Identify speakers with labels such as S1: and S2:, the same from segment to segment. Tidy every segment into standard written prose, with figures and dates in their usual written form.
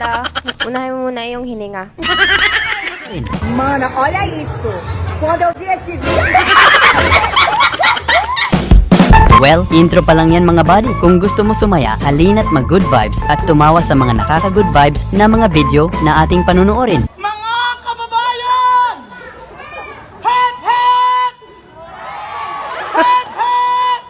S1: Diwata, unahin mo muna yung hininga.
S2: Mana, olha isso. Quando eu vi esse vídeo...
S3: Well, intro pa lang yan mga buddy. Kung gusto mo sumaya, halina't mag-good vibes at tumawa sa mga nakaka-good vibes na mga video na ating panunuorin.
S4: Mga kababayan! Hep, hep! Hep, hep!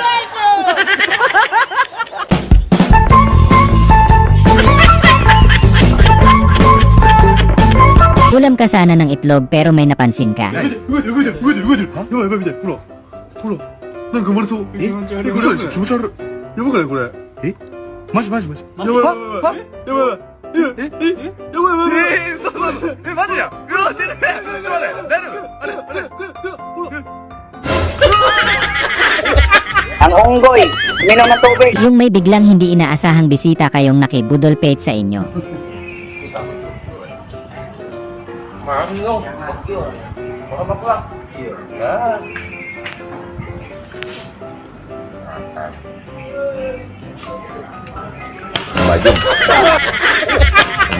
S4: Thank you!
S5: Ulam ka sana ng itlog pero may napansin ka.
S6: ほら、なんか生まれそう。え、嘘でしょ、気持ち悪い。やばくないこれ。え、マジマジマジ。やばいやばいやばい。やばいやばい。やばいやばい。そうそうそう。え、マジや。うわ、出る。ちょっと待って。大丈夫。あれ、ほら。
S7: Ang unggoy, minom ng tubig.
S5: Yung may biglang hindi inaasahang bisita kayong nakibudolpate sa inyo.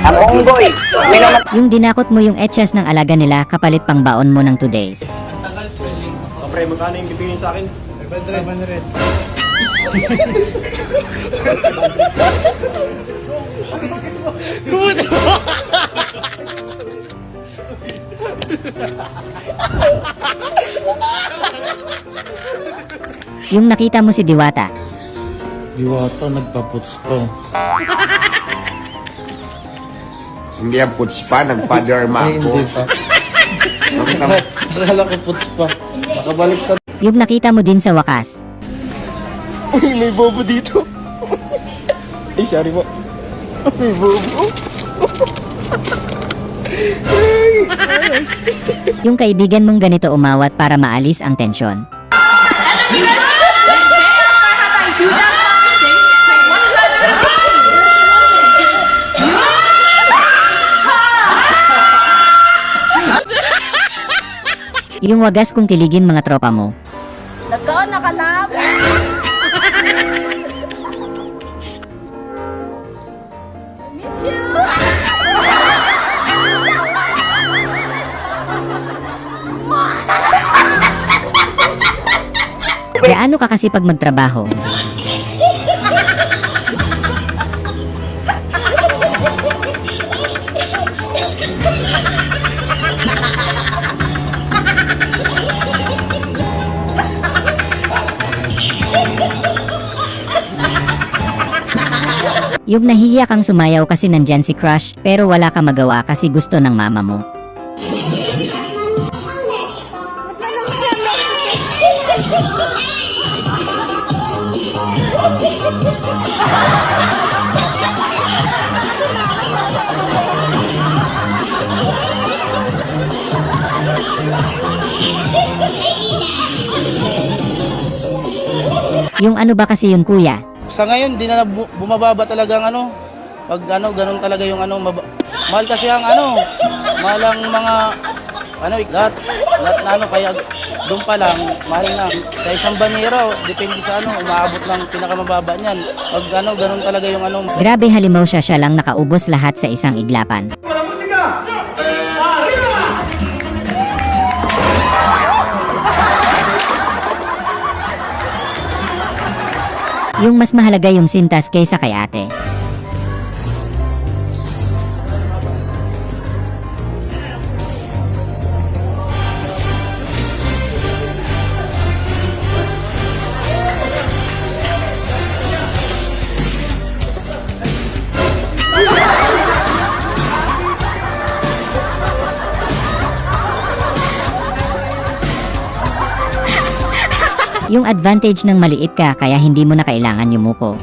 S7: Ang unggoy, minom ng
S5: Yung dinakot mo yung etchas ng alaga nila kapalit pang baon mo ng 2 days.
S8: Pre, magkano yung bibigyan sa akin? 500.
S5: Yung nakita mo si Diwata,
S8: Diwata, nagpaputs pa.
S9: Hindi ang puts pa, nagpa-derma
S8: Ay,
S9: ako.
S8: hindi pa. Akala ko puts pa. Nakabalik ka.
S5: yung nakita mo din sa wakas.
S8: Uy, may bobo dito. Ay, sorry po. May bobo.
S5: Yung kaibigan mong ganito umawat para maalis ang tensyon. Yung wagas kung kiligin mga tropa mo.
S2: Nagkaon na ka na. Miss you.
S5: Gaano ka kasi pag magtrabaho? Yung nahihiya kang sumayaw kasi nandyan si crush pero wala ka magawa kasi gusto ng mama mo. Yung ano ba kasi yun kuya?
S8: Sa ngayon, di na bumababa talaga ang ano. Pag ano, ganun talaga yung ano. Mahal kasi ang ano. Mahal ang mga ano, lahat na ano. Kaya doon pa lang, mahal na. Sa isang banyero, depende sa ano, umaabot ng pinakamababa niyan. Pag ano, ganun talaga yung ano.
S5: Grabe halimaw siya lang nakaubos lahat sa isang iglapan. Yung mas mahalaga yung sintas kaysa kay ate. Yung advantage ng maliit ka kaya hindi mo na kailangan yumuko.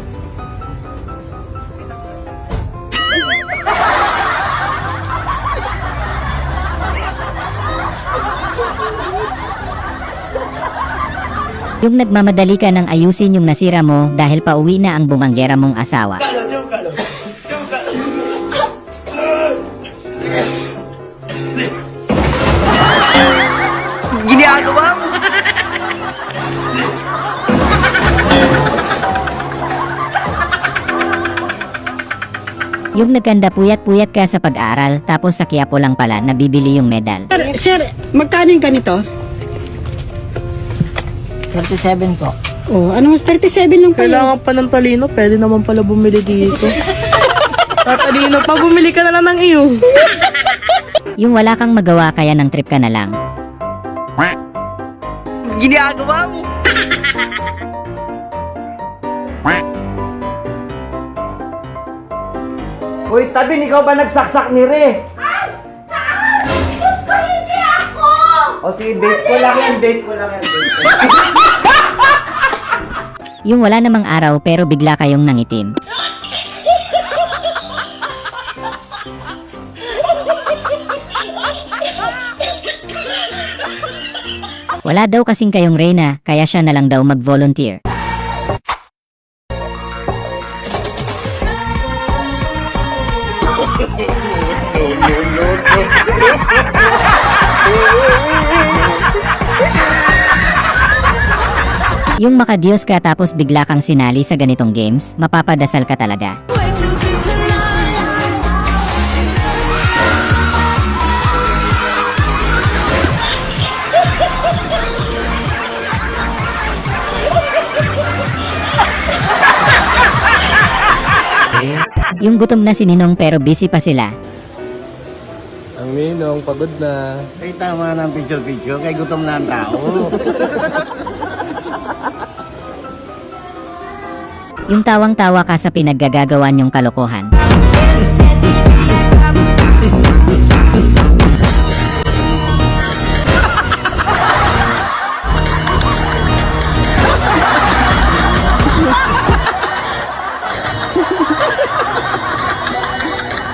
S5: Yung nagmamadali ka ng ayusin yung nasira mo dahil pauwi na ang bumanggera mong asawa.
S7: ginagawa mo.
S5: Yung nagkanda puyat-puyat ka sa pag-aaral tapos sa Quiapo lang pala nabibili yung medal.
S2: Sir, magkano yung ganito?
S3: 37 po.
S2: Oh, ano mas 37 lang pala.
S10: Kailangan pa ng talino, pwede naman pala bumili dito. Tatalino pa, bumili ka na lang ng iyo.
S5: Yung wala kang magawa kaya ng trip ka na lang.
S10: Ginagawa mo.
S4: Hoy, Tabin, ikaw ba nagsaksak ni Re?
S2: Hindi ako!
S4: O sige, bait ko lang yan, bait ko lang yan.
S5: Yung wala namang araw pero bigla kayong nangitim. Wala daw kasing kayong Reyna, kaya siya na lang daw mag-volunteer. Yung makadiyos ka tapos bigla kang sinali sa ganitong games, mapapadasal ka talaga. Yung gutom na si Ninong pero busy pa sila.
S10: Ang Ninong, pagod na.
S8: Ay, tama ng picture-picture, kay gutom na ang tao.
S5: Yung tawang-tawa ka sa pinaggagawan yung kalokohan.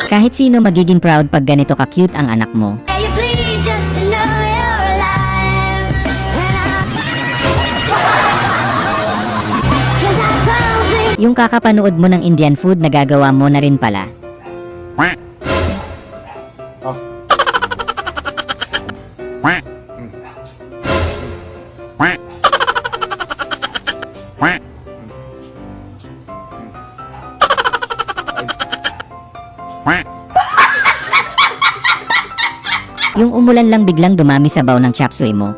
S5: Kahit sino magiging proud pag ganito ka-cute ang anak mo. Yung kakapanood mo ng Indian food nagagawa mo na rin pala. Yung umulan lang biglang dumami sa baw ng chop suey mo.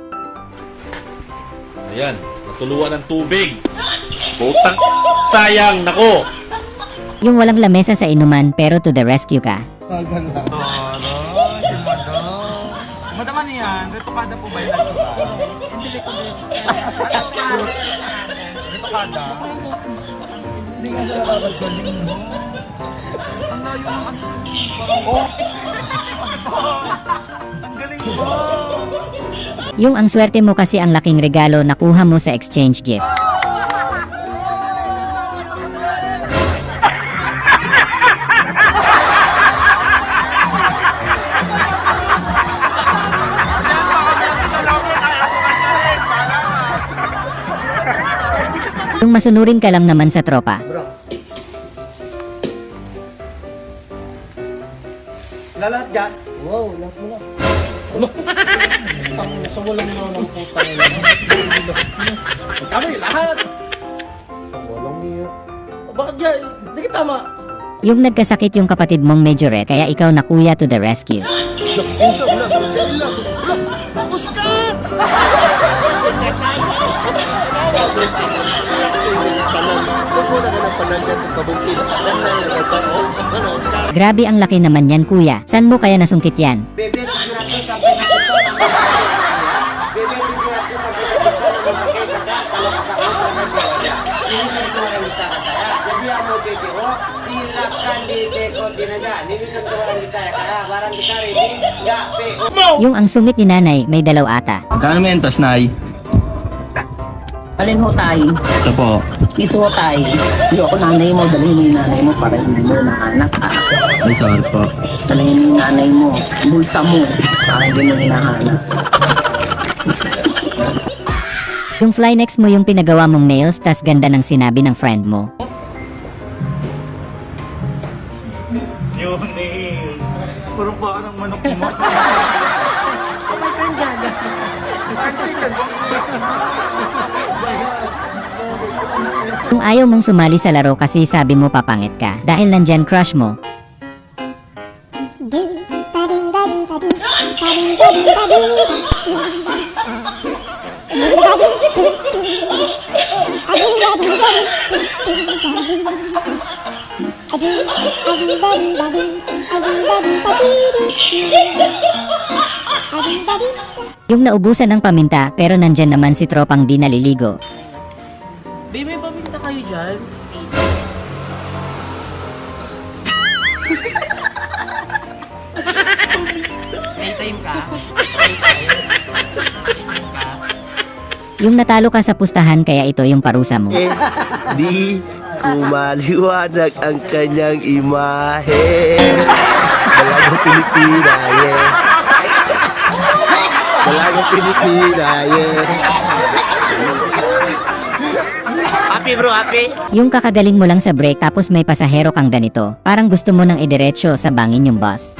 S6: Ayan, natuluan ng tubig. Putang, sayang, nako.
S5: Yung walang lamesa sa inuman pero to the rescue ka.
S4: Madaman yan, retokada po ba yung natsura? Hindi ko din. Retokada? Hindi nga siya nakakagaling mo. Ang layo ng ano. Ang galing mo.
S5: Yung ang swerte mo kasi ang laking regalo nakuha mo sa exchange gift. Yung masunurin ka lang naman sa tropa.
S8: Lalat dyan? Wow, lahat mo lang. Sa walang mga ng puta nila. Kami, lahat! Sa walang niya. Bakit yan? Hindi ka tama.
S5: Yung nagkasakit yung kapatid mong medyo red, kaya ikaw na kuya to the rescue. Grabe ang laki naman yan kuya. San mo kaya nasungkit yan?
S7: Bebe, titira to sampai sa pinto ng mga Bebe, titira to sampai sa pinto ng mga kaya kalau kakak mo sa kaya. Ini tentu orang kita kaya. Jadi yang mau ceko, silakan diceko dinaga. Ini tentu orang kita kaya. Barang kita ready, nggak PO.
S5: Yung ang sungit ni nanay, may dalaw ata.
S8: Kano mentas, Nay?
S2: Alin ho tayo?
S8: Ito po.
S2: Piso ho tayo. Hindi ako nanay mo, dalhin mo yung nanay mo para hindi mo na anak ha.
S8: Ay, sorry po.
S2: Dalhin mo yung nanay mo, bulsa mo, para hindi mo hinahanap.
S5: Yung Flynex mo yung pinagawa mong nails, tas ganda ng sinabi ng friend mo.
S4: Yung nails. Puro pa ng manok mo.
S5: Kung ayaw mong sumali sa laro kasi sabi mo papangit ka, dahil nandyan crush mo. Yung naubusan ng paminta pero nandyan naman si tropang di naliligo.
S10: Babe, may paminta kayo dyan?
S5: Yung natalo ka sa pustahan kaya ito yung parusa mo.
S8: Di kumaliwanag ang kanyang imahe. Dalagang Pilipina, Dalagang Pilipina, Happy bro, happy?
S5: Yung kakagaling mo lang sa break tapos may pasahero kang ganito. Parang gusto mo nang idiretso sa bangin yung bus.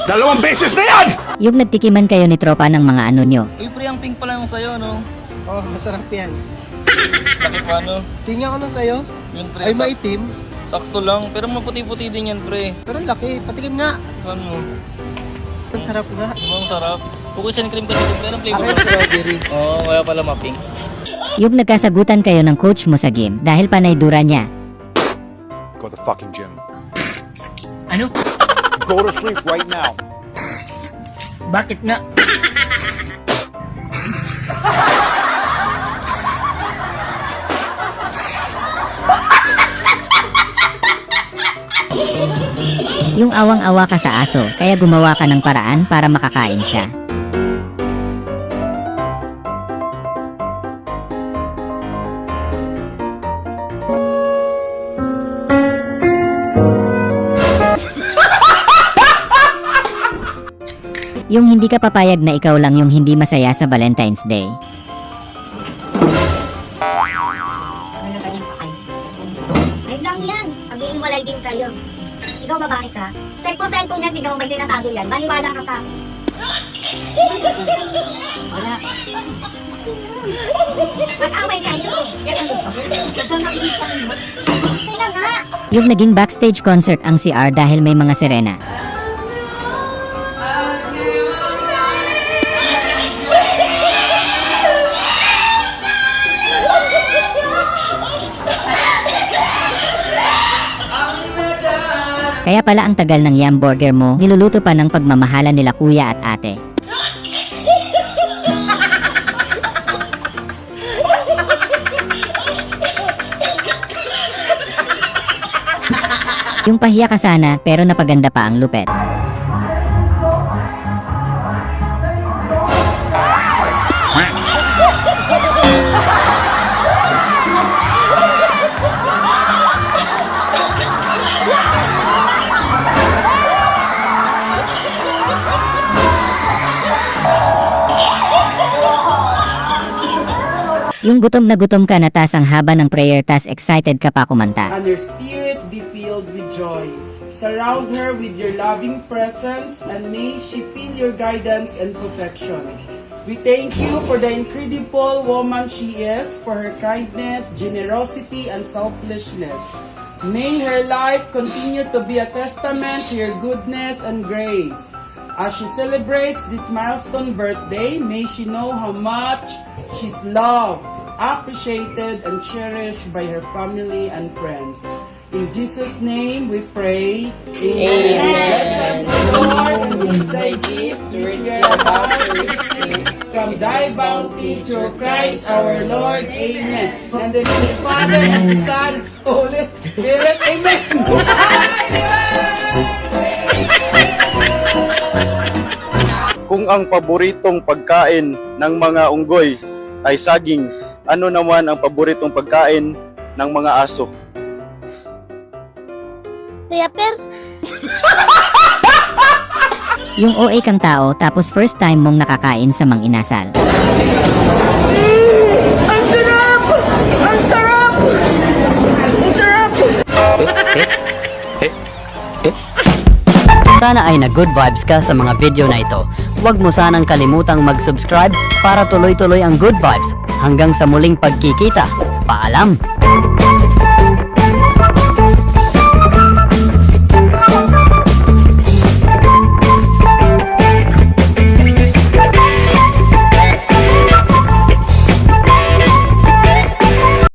S9: Dalawang beses na yan!
S5: Yung nagtikiman kayo ni tropa ng mga ano nyo.
S4: Uy, pre, ang pink pala yung sa'yo, no?
S8: Oh, masarap yan.
S4: Bakit pa, no?
S8: Tingnan ko lang sa'yo.
S4: Yun, pre.
S8: Ay, maitim.
S4: Sakto lang, pero maputi-puti din yan, pre.
S8: Pero laki. Patikim nga.
S4: Ano?
S8: Ang sarap nga.
S4: Ang sarap. Cookies and cream kasi, pre. Anong flavor?
S8: Akin strawberry.
S4: Oo, kaya pala ma-pink.
S5: Yung nagkasagutan kayo ng coach mo sa game dahil panay dura niya.
S9: Go to the fucking gym.
S4: Ano?
S9: Go to sleep right now.
S4: Bakit nga?
S5: Yung awang-awa ka sa aso kaya gumawa ka ng paraan para makakain siya. Yung hindi ka papayag na ikaw lang yung hindi masaya sa Valentine's Day.
S2: Ay lang yan. Pag-iiwalay din kayo. Ikaw babae ka. Check po cellphone niya, tignan mo may tinatago yan. Maniwala ka sa... Wala. Mag-away kayo. Yan ang gusto ko. Huwag kang makinig sa inyo. Okay na nga.
S5: Yung naging backstage concert ang CR dahil may mga sirena. Kaya pala ang tagal ng yam burger mo, niluluto pa ng pagmamahalan nila kuya at ate. Yung pahiya ka sana pero napaganda pa ang lupet. Yung gutom ka na tas ang haba ng prayer tas excited ka pa kumanta.
S10: And your spirit be filled with joy. Surround her with your loving presence and may she feel your guidance and protection. We thank you for the incredible woman she is, for her kindness, generosity, and selflessness. May her life continue to be a testament to your goodness and grace. As she celebrates this milestone birthday, may she know how much she's loved, appreciated, and cherished by her family and friends. In Jesus' name we pray. Amen. Bless us, O Lord, and this thy gift which we are about to receive from thy bounty through Christ our Lord. Amen. And the name of the Father, and the Son, and the Holy Spirit. Amen.
S8: Kung ang paboritong pagkain ng mga unggoy ay saging, ano naman ang paboritong pagkain ng mga aso?
S2: Kuya Per,
S5: Yung OA kang tao tapos first time mong nakakain sa Mang Inasal.
S10: Ang sarap! Ang sarap! Ang sarap!
S3: Sana ay nag-good vibes ka sa mga video na ito. Huwag mo sanang kalimutang mag-subscribe para tuloy-tuloy ang good vibes. Hanggang sa muling pagkikita. Paalam!